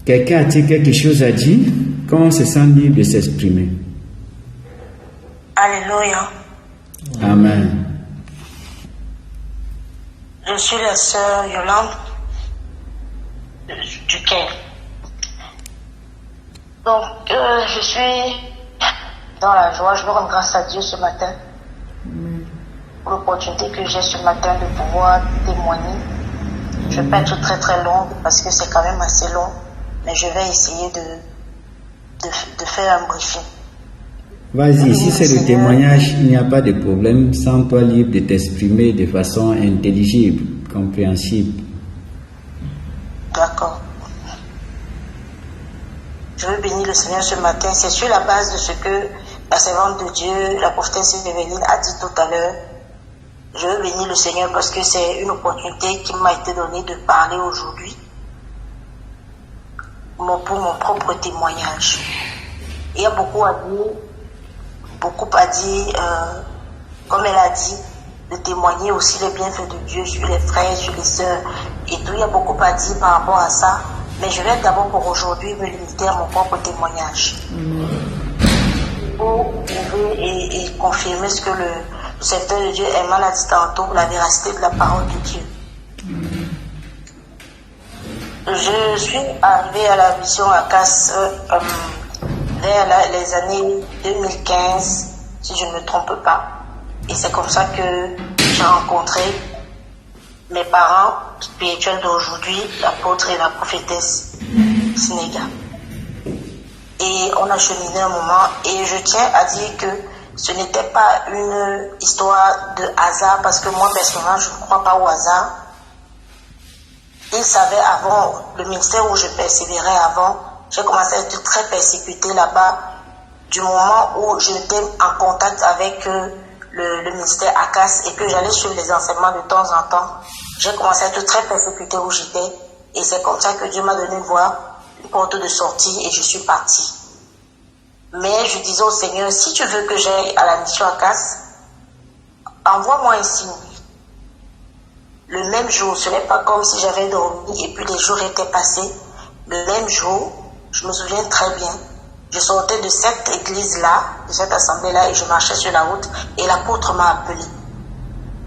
Quelqu'un a-t-il quelque chose à dire? Comment on se sent libre de s'exprimer? Alléluia. Amen. Je suis la sœur Yolande du Caire. Donc, je suis dans la joie. Je me rends grâce à Dieu ce matin pour l'opportunité que j'ai ce matin de pouvoir témoigner. Je ne vais pas être très très longue parce que c'est quand même assez long, mais je vais essayer de faire un briefing. Vas-y, si c'est le témoignage, il n'y a pas de problème. Sens-toi libre de t'exprimer de façon intelligible, compréhensible. D'accord. Je veux bénir le Seigneur ce matin. C'est sur la base de ce que la servante de Dieu, la prophétesse Evelyne, a dit tout à l'heure. Je veux bénir le Seigneur parce que c'est une opportunité qui m'a été donnée de parler aujourd'hui pour mon propre témoignage. Il y a beaucoup à dire, comme elle a dit, de témoigner aussi les bienfaits de Dieu sur les frères, sur les sœurs et tout. Il y a beaucoup à dire par rapport à ça. Mais je vais d'abord pour aujourd'hui me limiter à mon propre témoignage. Pour prouver et confirmer ce que le serviteur de Dieu Emma l'a dit tantôt, la véracité de la parole de Dieu. Je suis arrivée à la mission ACAS vers les années 2015, si je ne me trompe pas. Et c'est comme ça que j'ai rencontré mes parents spirituels d'aujourd'hui, l'apôtre et la prophétesse Sinéga. Et on a cheminé un moment et je tiens à dire que ce n'était pas une histoire de hasard parce que moi personnellement je ne crois pas au hasard. Ils savaient avant, le ministère où je persévérais avant, j'ai commencé à être très persécutée là-bas du moment où j'étais en contact avec le ministère ACAS et que j'allais sur les enseignements de temps en temps. J'ai commencé à être très persécutée où j'étais et c'est comme ça que Dieu m'a donné une voie, une porte de sortie et je suis partie. Mais je disais au Seigneur, si tu veux que j'aille à la mission ACAS, envoie-moi un signe. Le même jour, ce n'est pas comme si j'avais dormi et puis les jours étaient passés. Le même jour, je me souviens très bien, je sortais de cette église-là, de cette assemblée-là et je marchais sur la route et l'apôtre m'a appelé.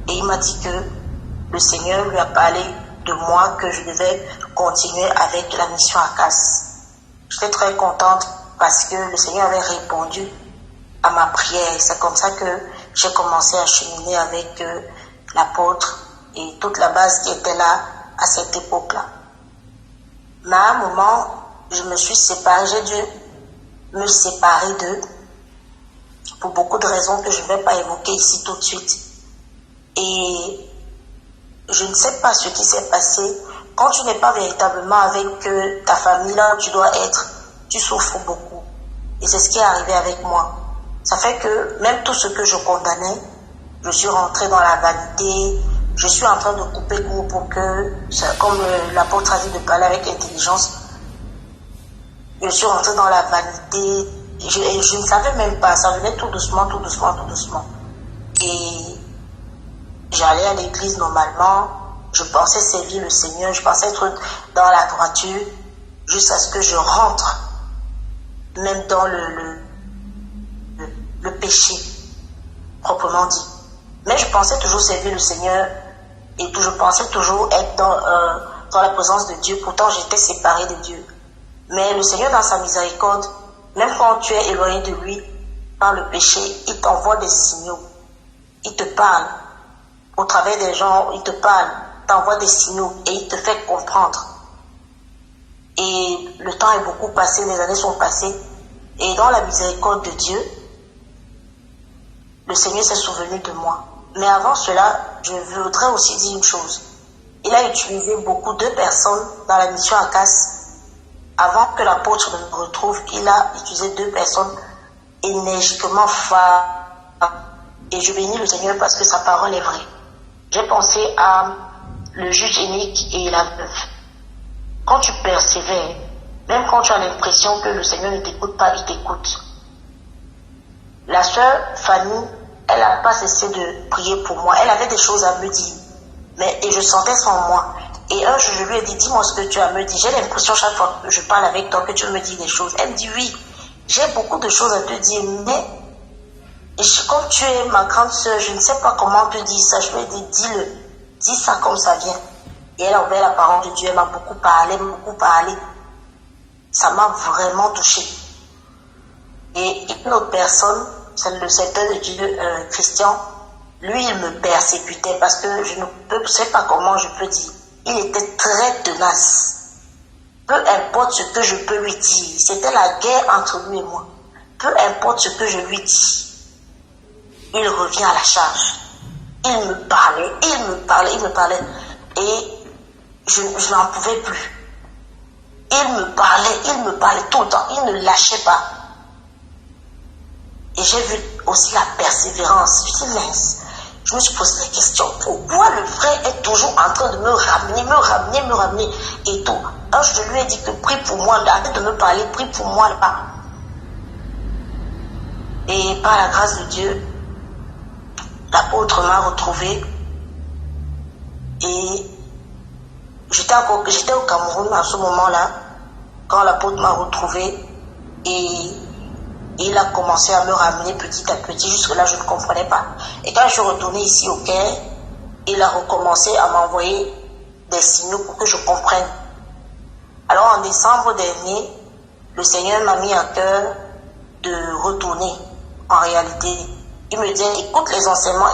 Et il m'a dit que le Seigneur lui a parlé de moi, que je devais continuer avec la mission ACAS. J'étais très contente parce que le Seigneur avait répondu à ma prière. C'est comme ça que j'ai commencé à cheminer avec l'apôtre et toute la base qui était là à cette époque-là. Mais à un moment, je me suis séparée, j'ai dû me séparer d'eux pour beaucoup de raisons que je ne vais pas évoquer ici tout de suite. Et je ne sais pas ce qui s'est passé. Quand tu n'es pas véritablement avec ta famille là où tu dois être, tu souffres beaucoup. Et c'est ce qui est arrivé avec moi. Ça fait que même tout ce que je condamnais, je suis rentrée dans la vanité. Je suis en train de couper court pour que, comme l'apôtre a dit, de parler avec intelligence. Je suis rentrée dans la vanité. Je ne savais même pas. Ça venait tout doucement, tout doucement, tout doucement. Et j'allais à l'église normalement. Je pensais servir le Seigneur. Je pensais être dans la droiture jusqu'à ce que je rentre même dans le péché, proprement dit. Mais je pensais toujours servir le Seigneur et je pensais toujours être dans la présence de Dieu. Pourtant, j'étais séparée de Dieu. Mais le Seigneur, dans sa miséricorde, même quand tu es éloigné de lui par le péché, il t'envoie des signaux. Il te parle. Au travers des gens, il te parle, t'envoie des signaux et il te fait comprendre. Et le temps est beaucoup passé, les années sont passées. Et dans la miséricorde de Dieu, le Seigneur s'est souvenu de moi. Mais avant cela, je voudrais aussi dire une chose. Il a utilisé beaucoup de personnes dans la mission ACAS. Avant que l'apôtre me retrouve, il a utilisé 2 personnes énergiquement fortes. Et je bénis le Seigneur parce que sa parole est vraie. J'ai pensé à le juge unique et la veuve. Quand tu persévères, même quand tu as l'impression que le Seigneur ne t'écoute pas, il t'écoute. La sœur Fanny, elle n'a pas cessé de prier pour moi. Elle avait des choses à me dire. Et je sentais ça en moi. Et un jour, je lui ai dit, dis-moi ce que tu as à me dire. J'ai l'impression chaque fois que je parle avec toi que tu me dis des choses. Elle me dit, oui, j'ai beaucoup de choses à te dire, mais comme tu es ma grande soeur, je ne sais pas comment te dire ça. Je lui ai dit, dis-le, dis ça comme ça vient. Et elle a ouvert la parole de Dieu, elle m'a beaucoup parlé. Ça m'a vraiment touchée. Et une autre personne, c'est le secteur de Dieu, Christian, lui, il me persécutait parce que je ne sais pas comment je peux dire. Il était très tenace. Peu importe ce que je peux lui dire, c'était la guerre entre lui et moi. Peu importe ce que je lui dis, il revient à la charge. Il me parlait. Et je n'en pouvais plus. Il me parlait tout le temps. Il ne lâchait pas. Et j'ai vu aussi la persévérance. Je me suis dit, mince. Je me suis posé la question, pourquoi le frère est toujours en train de me ramener et tout. Alors je lui ai dit que prie pour moi, arrête de me parler, prie pour moi là. Et par la grâce de Dieu, l'apôtre m'a retrouvé et j'étais au Cameroun à ce moment-là, quand l'apôtre m'a retrouvé et il a commencé à me ramener petit à petit, jusque-là je ne comprenais pas. Et quand je suis retournée ici au Caire, il a recommencé à m'envoyer des signaux pour que je comprenne. Alors en décembre dernier, le Seigneur m'a mis à cœur de retourner en réalité. Il me dit, écoute les enseignements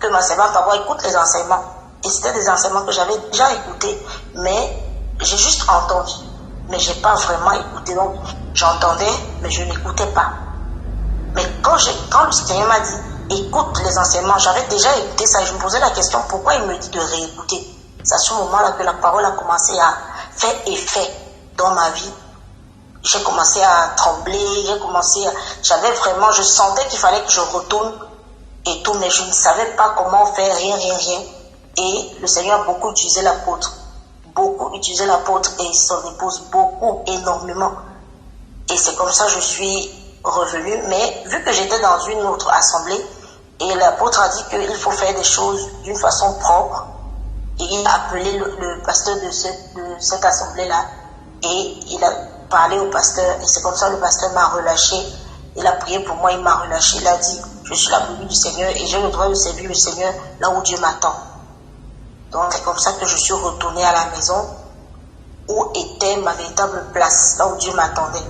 que ma servante a, écoute les enseignements. Et c'était des enseignements que j'avais déjà écoutés, mais j'ai juste entendu. Mais je n'ai pas vraiment écouté. Donc, j'entendais, mais je n'écoutais pas. Mais quand le Seigneur m'a dit, écoute les enseignements, j'avais déjà écouté ça et je me posais la question, pourquoi il me dit de réécouter? C'est à ce moment-là que la parole a commencé à faire effet dans ma vie. J'ai commencé à trembler, je sentais qu'il fallait que je retourne et tout, mais je ne savais pas comment faire, rien. Et le Seigneur a beaucoup utilisé l'apôtre. Et son épouse, énormément. Et c'est comme ça que je suis revenue. Mais vu que j'étais dans une autre assemblée, et l'apôtre a dit qu'il faut faire des choses d'une façon propre, et il a appelé le pasteur de cette assemblée-là, et il a parlé au pasteur, et c'est comme ça que le pasteur m'a relâché. Il a prié pour moi, il m'a relâché, il a dit, je suis la brebis du Seigneur, et j'ai le droit de servir le Seigneur là où Dieu m'attend. Donc c'est comme ça que je suis retournée à la maison où était ma véritable place, là où Dieu m'attendait.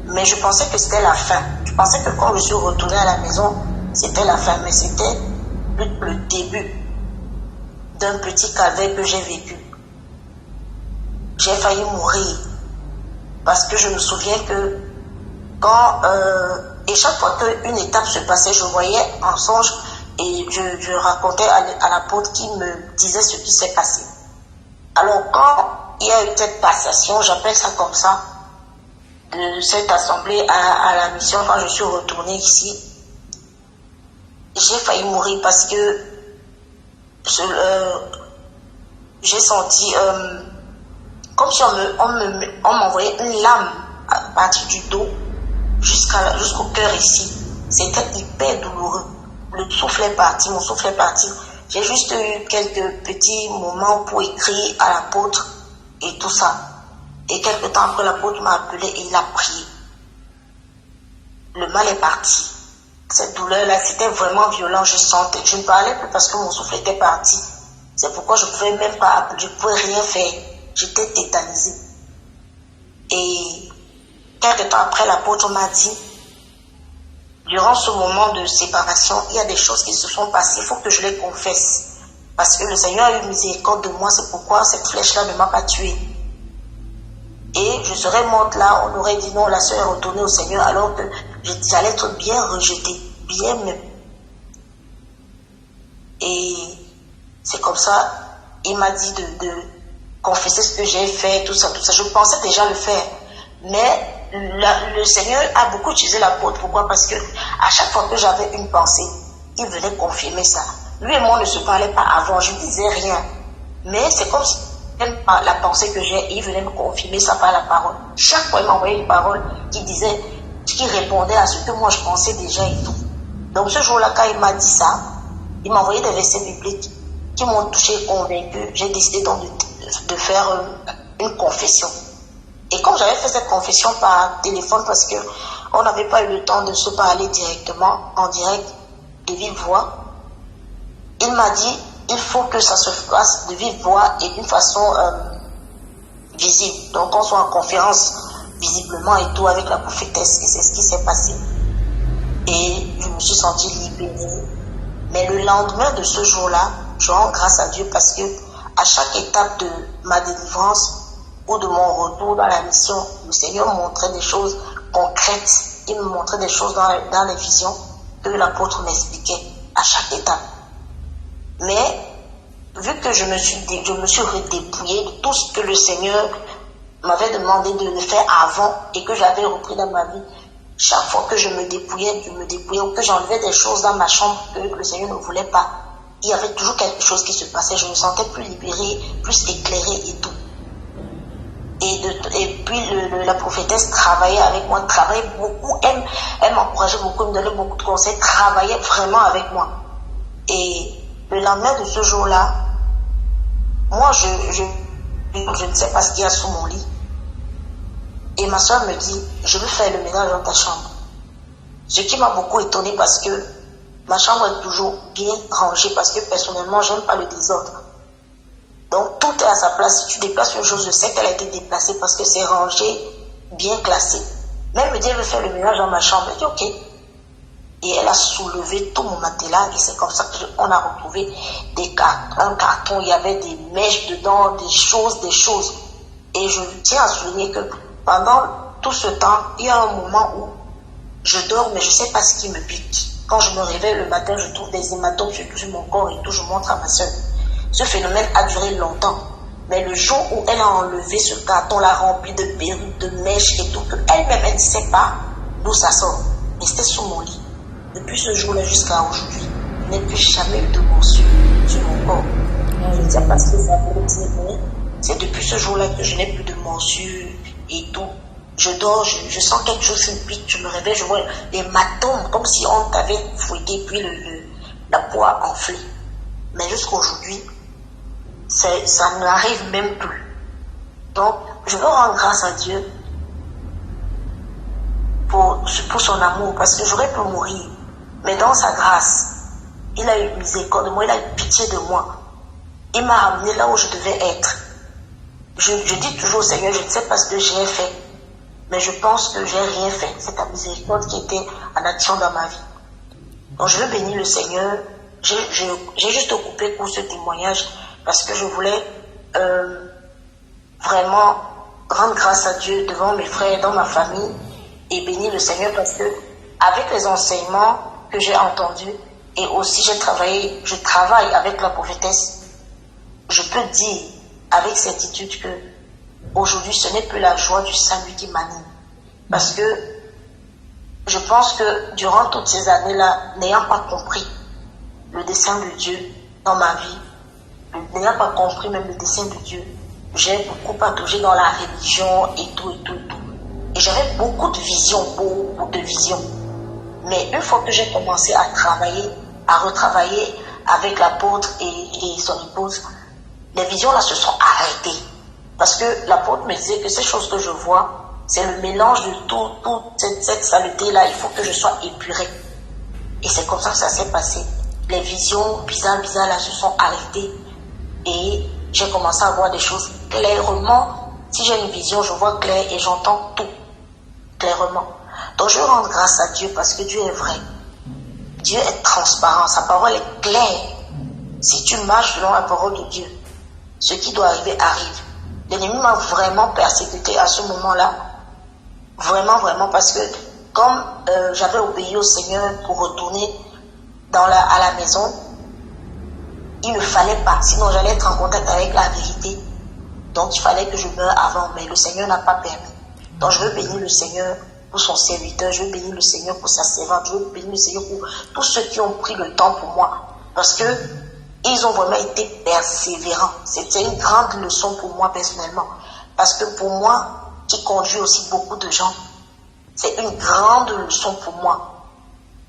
Mais je pensais que c'était la fin. Je pensais que quand je suis retournée à la maison, c'était la fin. Mais c'était le début d'un petit calvaire que j'ai vécu. J'ai failli mourir. Parce que je me souviens que et chaque fois qu'une étape se passait, je voyais en songe et je racontais à l'apôtre qui me disait ce qui s'est passé. Alors quand il y a eu cette passation, j'appelle ça comme ça, de cette assemblée à la mission, quand je suis retournée ici, j'ai failli mourir parce que j'ai senti comme si on m'envoyait une lame à partir du dos jusqu'au cœur ici. C'était hyper douloureux. Le souffle est parti, mon souffle est parti. J'ai juste eu quelques petits moments pour écrire à l'apôtre et tout ça. Et quelques temps après, l'apôtre m'a appelé et il a prié. Le mal est parti. Cette douleur-là, c'était vraiment violent. Je sentais, je ne parlais plus parce que mon souffle était parti. C'est pourquoi je ne pouvais même pas appeler, je ne pouvais rien faire. J'étais tétanisée. Et quelques temps après, l'apôtre m'a dit, durant ce moment de séparation, il y a des choses qui se sont passées, il faut que je les confesse. Parce que le Seigneur a eu miséricorde de moi, c'est pourquoi cette flèche-là ne m'a pas tuée. Et je serais morte là, on aurait dit non, la sœur est retournée au Seigneur, alors que j'allais être bien rejetée, bien même. Et c'est comme ça, il m'a dit de confesser ce que j'ai fait, tout ça. Je pensais déjà le faire. Mais le Seigneur a beaucoup utilisé l'apôtre. Pourquoi? Parce que à chaque fois que j'avais une pensée, il venait confirmer ça. Lui et moi, on ne se parlait pas avant, je ne disais rien. Mais c'est comme si la pensée que j'ai, il venait me confirmer ça par la parole. Chaque fois, il m'envoyait une parole qui répondait à ce que moi je pensais déjà et tout. Donc ce jour-là, quand il m'a dit ça, il m'a envoyé des versets bibliques qui m'ont touché, convaincu, j'ai décidé donc de faire une confession. Et comme j'avais fait cette confession par téléphone, parce que on n'avait pas eu le temps de se parler directement, en direct, de vive voix, il m'a dit, il faut que ça se fasse de vive voix et d'une façon visible. Donc on soit en conférence visiblement et tout avec la prophétesse, et c'est ce qui s'est passé. Et je me suis sentie libérée. Mais le lendemain de ce jour-là, je rends grâce à Dieu parce que à chaque étape de ma délivrance ou de mon retour dans la mission, le Seigneur me montrait des choses concrètes. Il me montrait des choses dans les visions que l'apôtre m'expliquait à chaque étape. Mais vu que je me suis redépouillée de tout ce que le Seigneur m'avait demandé de le faire avant et que j'avais repris dans ma vie, chaque fois que je me dépouillais ou que j'enlevais des choses dans ma chambre que le Seigneur ne voulait pas, il y avait toujours quelque chose qui se passait. Je me sentais plus libérée, plus éclairée et tout. Et puis la prophétesse travaillait avec moi, travaillait beaucoup, elle m'encourageait beaucoup, elle me donnait beaucoup de conseils, travaillait vraiment avec moi. Et le lendemain de ce jour-là, moi je ne sais pas ce qu'il y a sous mon lit. Et ma soeur me dit, je veux faire le ménage dans ta chambre. Ce qui m'a beaucoup étonnée parce que ma chambre est toujours bien rangée parce que personnellement, j'aime pas le désordre. Donc tout est à sa place. Si tu déplaces une chose, je sais qu'elle a été déplacée parce que c'est rangé, bien classé. Mais elle me dit, elle veut faire le ménage dans ma chambre. Je dis, ok. Et elle a soulevé tout mon matelas et c'est comme ça qu'on a retrouvé un carton, il y avait des mèches dedans, des choses. Et je tiens à souligner que pendant tout ce temps, il y a un moment où je dors mais je ne sais pas ce qui me pique. Quand je me réveille le matin, je trouve des hématomes sur mon corps et tout, je montre à ma soeur. Ce phénomène a duré longtemps. Mais le jour où elle a enlevé ce carton, l'a rempli de perruques, de mèches et tout, elle-même, elle ne sait pas d'où ça sort. Mais c'était sous mon lit. Depuis ce jour-là jusqu'à aujourd'hui, je n'ai plus jamais eu de morsure sur mon corps. Je ne sais pas ce que ça veut dire, mais c'est depuis ce jour-là que je n'ai plus de morsure et tout. Je dors, je sens quelque chose qui me pique, je me réveille, je vois des hématomes, comme si on t'avait fouetté, puis la peau a enflé. Mais jusqu'à aujourd'hui, ça n'arrive même plus. Donc, je veux rendre grâce à Dieu pour son amour, parce que j'aurais pu mourir. Mais dans sa grâce, il a eu miséricorde de moi, il a eu pitié de moi. Il m'a ramené là où je devais être. Je dis toujours au Seigneur, je ne sais pas ce que j'ai fait, mais je pense que j'ai rien fait. C'est ta miséricorde qui était en action dans ma vie. Donc je veux bénir le Seigneur. J'ai juste coupé pour ce témoignage parce que je voulais vraiment rendre grâce à Dieu devant mes frères, dans ma famille et bénir le Seigneur parce que avec les enseignements que j'ai entendus et aussi je travaille avec la prophétesse, je peux dire avec certitude que aujourd'hui ce n'est plus la joie du salut qui m'anime. Parce que je pense que durant toutes ces années-là, n'ayant pas compris le dessein de Dieu dans ma vie, n'ayant pas compris même le dessein de Dieu, j'ai beaucoup pataugé dans la religion et tout. Et j'avais beaucoup de visions, Mais une fois que j'ai commencé à retravailler avec l'apôtre et son épouse, les visions là se sont arrêtées. Parce que l'apôtre me disait que ces choses que je vois, c'est le mélange de toute cette saleté là, il faut que je sois épuré. Et c'est comme ça que ça s'est passé. Les visions bizarres là se sont arrêtées. Et j'ai commencé à voir des choses clairement. Si j'ai une vision, je vois clair et j'entends tout clairement. Donc je rends grâce à Dieu parce que Dieu est vrai. Dieu est transparent, sa parole est claire. Si tu marches selon la parole de Dieu, ce qui doit arriver arrive. L'ennemi m'a vraiment persécuté à ce moment-là. Vraiment, parce que comme j'avais obéi au Seigneur pour retourner à la maison, il ne fallait pas, sinon j'allais être en contact avec la vérité. Donc il fallait que je meure avant, mais le Seigneur n'a pas permis. Donc je veux bénir le Seigneur pour son serviteur, je veux bénir le Seigneur pour sa servante, je veux bénir le Seigneur pour tous ceux qui ont pris le temps pour moi. Parce que ils ont vraiment été persévérants. C'était une grande leçon pour moi personnellement. Parce que pour moi, qui conduit aussi beaucoup de gens, c'est une grande leçon pour moi.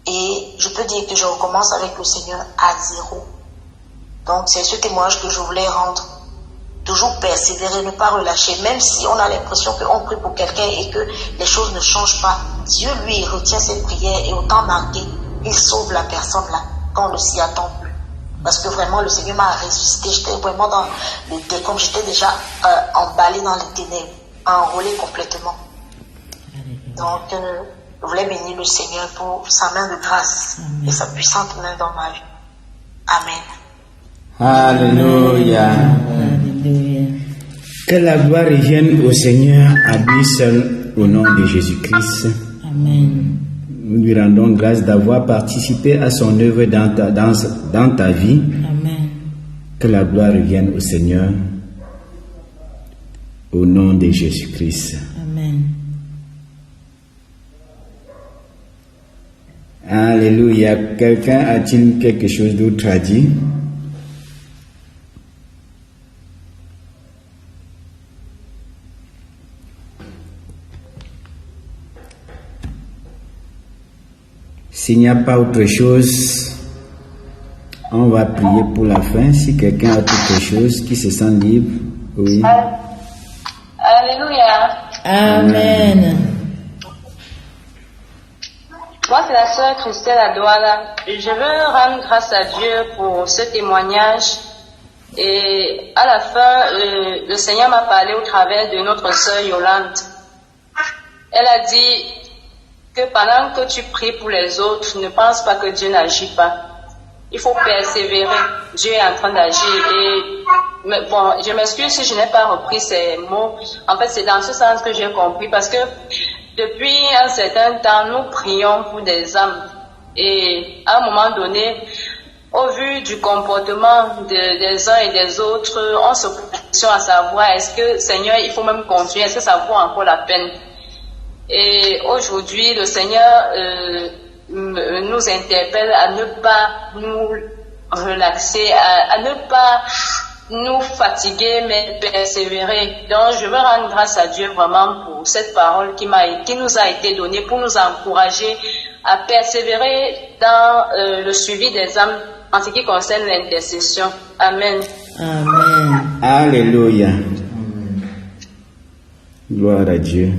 Et je peux dire que je recommence avec le Seigneur à zéro. Donc c'est ce témoignage que je voulais rendre. Toujours persévérer, ne pas relâcher, même si on a l'impression qu'on prie pour quelqu'un et que les choses ne changent pas. Dieu, lui, retient ses prières et au temps marqué, il sauve la personne là, quand on ne s'y attend plus. Parce que vraiment, le Seigneur m'a ressuscité. J'étais vraiment dans les décombres, j'étais déjà emballé dans les ténèbres, enrôlé complètement. Donc, je voulais bénir le Seigneur pour sa main de grâce et sa puissante main dans ma vie. Amen. Alléluia. Que la gloire revienne au Seigneur à lui seul au nom de Jésus-Christ. Amen. Nous lui rendons grâce d'avoir participé à son œuvre dans ta vie. Amen. Que la gloire revienne au Seigneur au nom de Jésus-Christ. Amen. Alléluia. Quelqu'un a-t-il quelque chose d'autre à dire? S'il n'y a pas autre chose, on va prier pour la fin. Si quelqu'un a quelque chose qui se sent libre, oui. Alléluia. Amen. Moi, c'est la sœur Christelle Adouala. Je veux rendre grâce à Dieu pour ce témoignage. Et à la fin, le Seigneur m'a parlé au travers de notre sœur Yolande. Elle a dit que pendant que tu pries pour les autres, ne pense pas que Dieu n'agit pas. Il faut persévérer. Dieu est en train d'agir. Et bon, je m'excuse si je n'ai pas repris ces mots. En fait, c'est dans ce sens que j'ai compris. Parce que depuis un certain temps, nous prions pour des âmes. Et à un moment donné, au vu du comportement des uns et des autres, on se pose la question à savoir, est-ce que, Seigneur, il faut même continuer? Est-ce que ça vaut encore la peine? Et aujourd'hui, le Seigneur nous interpelle à ne pas nous relaxer, à ne pas nous fatiguer, mais persévérer. Donc, je veux rendre grâce à Dieu vraiment pour cette parole qui nous a été donnée, pour nous encourager à persévérer dans le suivi des âmes en ce qui concerne l'intercession. Amen. Amen. Alléluia. Gloire à Dieu.